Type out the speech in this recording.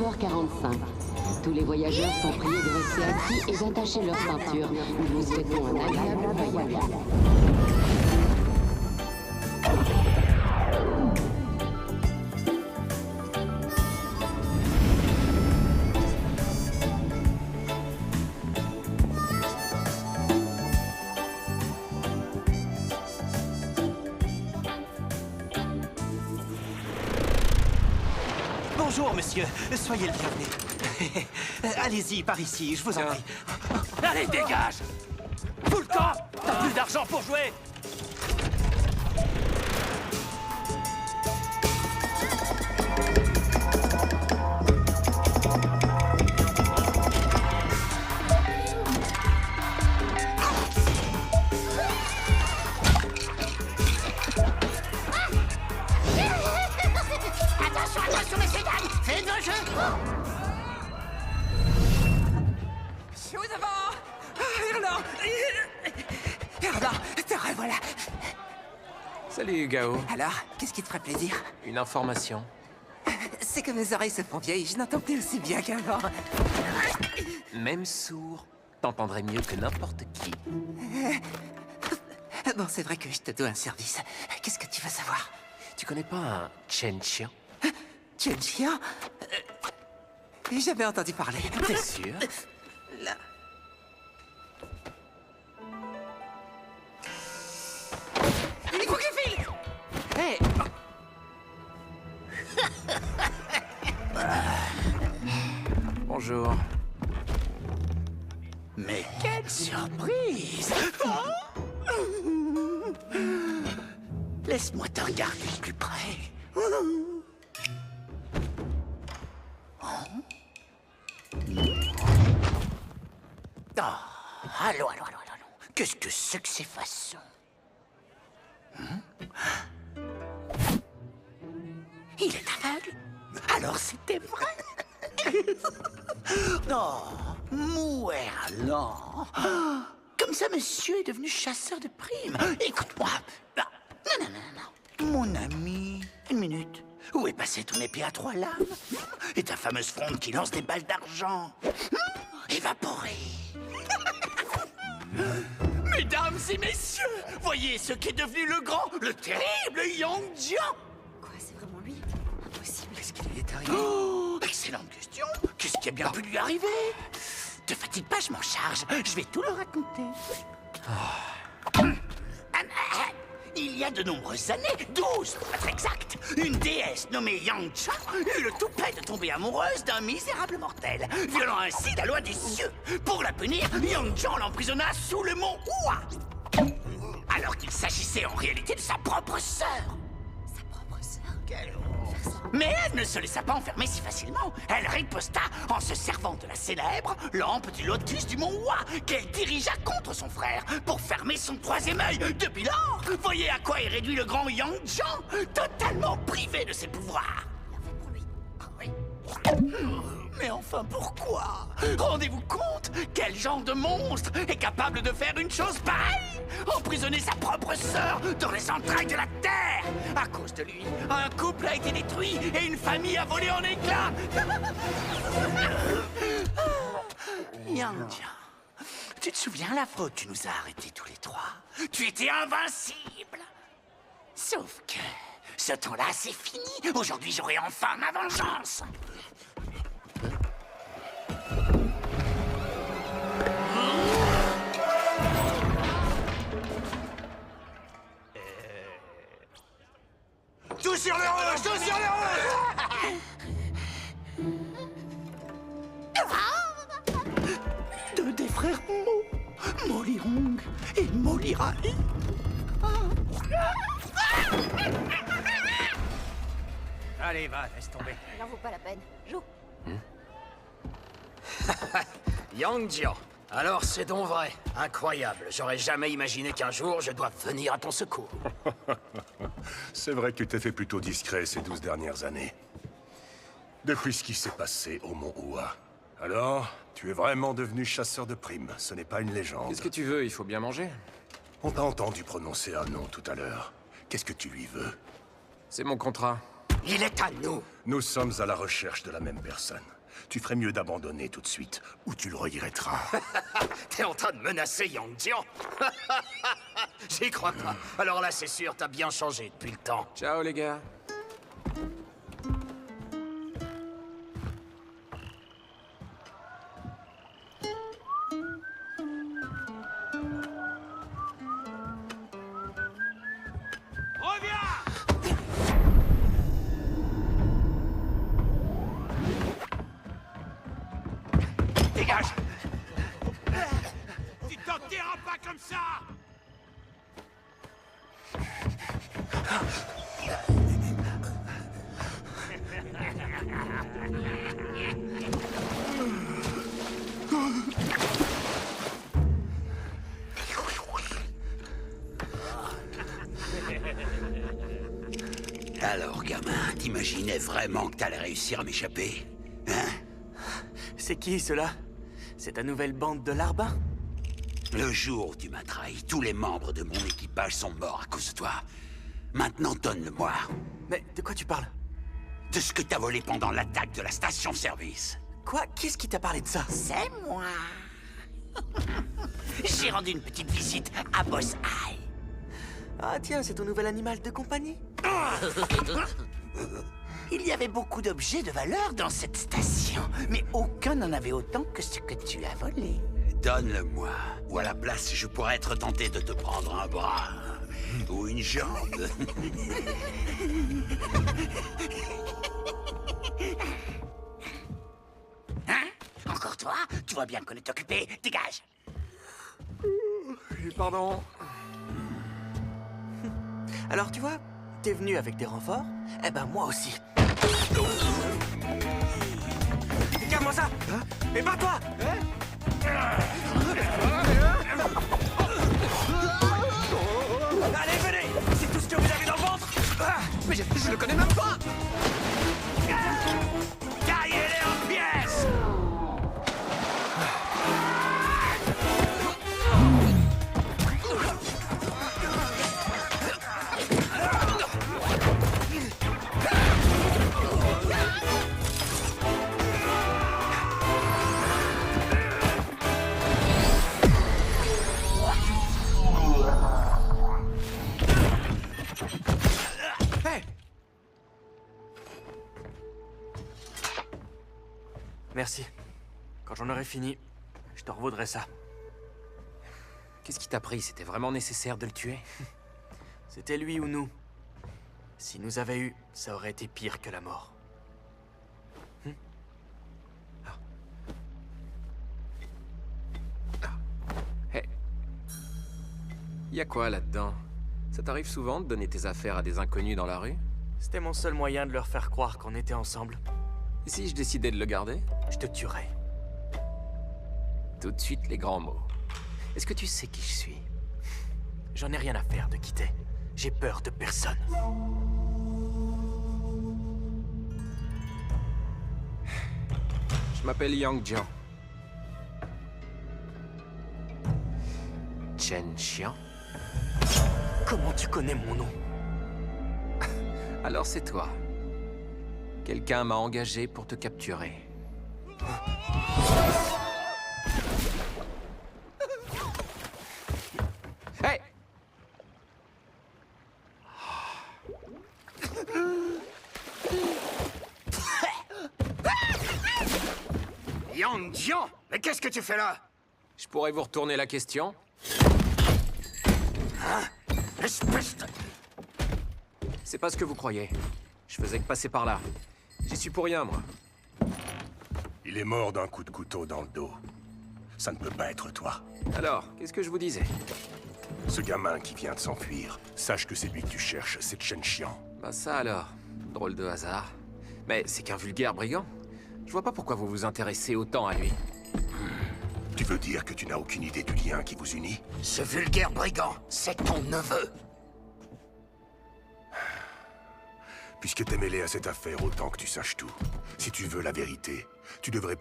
19h45. Tous les voyageurs sont priés de rester assis et d'attacher leur ceinture. Nous vous souhaitons un agréable voyage. Bonjour, monsieur. Soyez le bienvenu. Allez-y, par ici, je vous en prie. Allez, dégage! Tout le camp! T'as plus d'argent pour jouer! Attention, messieurs, dames! Faites vos jeux! Je vous avance! Irland! Irland, te revoilà! Salut, Gao. Alors, qu'est-ce qui te ferait plaisir? Une information. C'est que mes oreilles se font vieilles, je n'entends plus aussi bien qu'avant. Même sourd, t'entendrais mieux que n'importe qui. Bon, c'est vrai que je te dois un service. Qu'est-ce que tu veux savoir? Tu connais pas un Chen Xian? Tu es le chien? J'ai jamais entendu parler. T'es sûr? Là. Il faut que je file! Hé! Bonjour. Mais quelle surprise! Laisse-moi te regarder de plus près. Allons. Qu'est-ce que c'est que ces façons? Il est aveugle? Alors c'était vrai? Non, Mouerland. Comme ça, monsieur est devenu chasseur de primes. Écoute-moi. Non. Mon ami, une minute. Où est passé ton épée à 3 lames? Et ta fameuse fronde qui lance des balles d'argent? Évaporée. Mesdames et messieurs, voyez ce qu'est devenu le grand, le terrible Yang Jian. Quoi, c'est vraiment lui? Impossible. Qu'est-ce qui lui est arrivé? Oh, excellente question. Qu'est-ce qui a bien pu lui arriver? Te fatigue pas, je m'en charge. Je vais tout le raconter. Il y a de nombreuses années, 12 pour être exact, une déesse nommée Yang Cha eut le toupet de tomber amoureuse d'un misérable mortel, violant ainsi la loi des cieux. Pour la punir, Yang Cha l'emprisonna sous le mont Hua. Alors qu'il s'agissait en réalité de sa propre sœur. Sa propre sœur? Quelle honte. Mais elle ne se laissa pas enfermer si facilement. Elle riposta en se servant de la célèbre lampe du lotus du mont Hua qu'elle dirigea contre son frère pour fermer son troisième œil. Depuis lors, voyez à quoi est réduit le grand Yang Jian, totalement privé de ses pouvoirs. Bien fait pour lui. Oui. Mais enfin, pourquoi? Rendez-vous compte? Quel genre de monstre est capable de faire une chose pareille? Emprisonner sa propre sœur dans les entrailles de la terre! À cause de lui, un couple a été détruit et une famille a volé en éclats! Yang Jian, tu te souviens la fois où tu nous as arrêtés tous les trois? Tu étais invincible! Sauf que ce temps-là, c'est fini. Aujourd'hui, j'aurai enfin ma vengeance. Tout sur les rouges! Tout sur les rouges! Deux des frères Mo, Molirong et Molirai. Allez, va, laisse tomber. Il en vaut pas la peine. Joue. Yang Jian, alors c'est donc vrai. Incroyable, j'aurais jamais imaginé qu'un jour je doive venir à ton secours. C'est vrai que tu t'es fait plutôt discret ces 12 dernières années. Depuis ce qui s'est passé au Mont Hua. Alors, tu es vraiment devenu chasseur de primes, ce n'est pas une légende. Qu'est-ce que tu veux? Il faut bien manger. On t'a entendu prononcer un nom tout à l'heure. Qu'est-ce que tu lui veux? C'est mon contrat. Il est à nous. Nous sommes à la recherche de la même personne. Tu ferais mieux d'abandonner tout de suite, ou tu le regretteras. T'es en train de menacer Yang Jian? J'y crois pas. Alors là, c'est sûr, t'as bien changé depuis le temps. Ciao les gars. Dégage! Tu t'en tireras pas comme ça! Alors, gamin, t'imaginais vraiment que t'allais réussir à m'échapper? Hein? C'est qui, ceux-là? C'est ta nouvelle bande de larbins? Le jour où tu m'as trahi, tous les membres de mon équipage sont morts à cause de toi. Maintenant, donne-le-moi. Mais de quoi tu parles? De ce que t'as volé pendant l'attaque de la station-service. Quoi? Qu'est-ce qui t'a parlé de ça? C'est moi. J'ai rendu une petite visite à Boss Eye. Ah tiens, c'est ton nouvel animal de compagnie? Il y avait beaucoup d'objets de valeur dans cette station, mais aucun n'en avait autant que ce que tu as volé. Donne-le-moi, ou à la place, je pourrais être tenté de te prendre un bras ou une jambe. Hein? Encore toi? Tu vois bien qu'on est occupé. Dégage! Pardon. Alors tu vois, t'es venu avec des renforts? Eh ben moi aussi. Regarde-moi ça! Et bats-toi! Allez, venez! C'est tout ce que vous avez dans le ventre! Mais je le connais même pas! Taillez-les en pièces! Merci. Quand j'en aurai fini, je te revaudrai ça. Qu'est-ce qui t'a pris? C'était vraiment nécessaire de le tuer? C'était lui ou nous. S'il nous avait eu, ça aurait été pire que la mort. Hé. Y a quoi là-dedans? Ça t'arrive souvent de donner tes affaires à des inconnus dans la rue? C'était mon seul moyen de leur faire croire qu'on était ensemble. Et si je décidais de le garder? Je te tuerai. Tout de suite les grands mots. Est-ce que tu sais qui je suis? J'en ai rien à faire de quitter. J'ai peur de personne. Je m'appelle Yang Jian. Chen Xian? Comment tu connais mon nom? Alors c'est toi. Quelqu'un m'a engagé pour te capturer. Hey! Yang Jian! Mais qu'est-ce que tu fais là? Je pourrais vous retourner la question? Espèce de... C'est pas ce que vous croyez. Je faisais que passer par là. J'y suis pour rien, moi. Il est mort d'un coup de couteau dans le dos. Ça ne peut pas être toi. Alors, qu'est-ce que je vous disais? Ce gamin qui vient de s'enfuir, sache que c'est lui que tu cherches, c'est Chen Xian. Bah ça alors. Drôle de hasard. Mais c'est qu'un vulgaire brigand. Je vois pas pourquoi vous vous intéressez autant à lui. Tu veux dire que tu n'as aucune idée du lien qui vous unit? Ce vulgaire brigand, c'est ton neveu. Puisque t'es mêlé à cette affaire, autant que tu saches tout. Si tu veux la vérité, tu devrais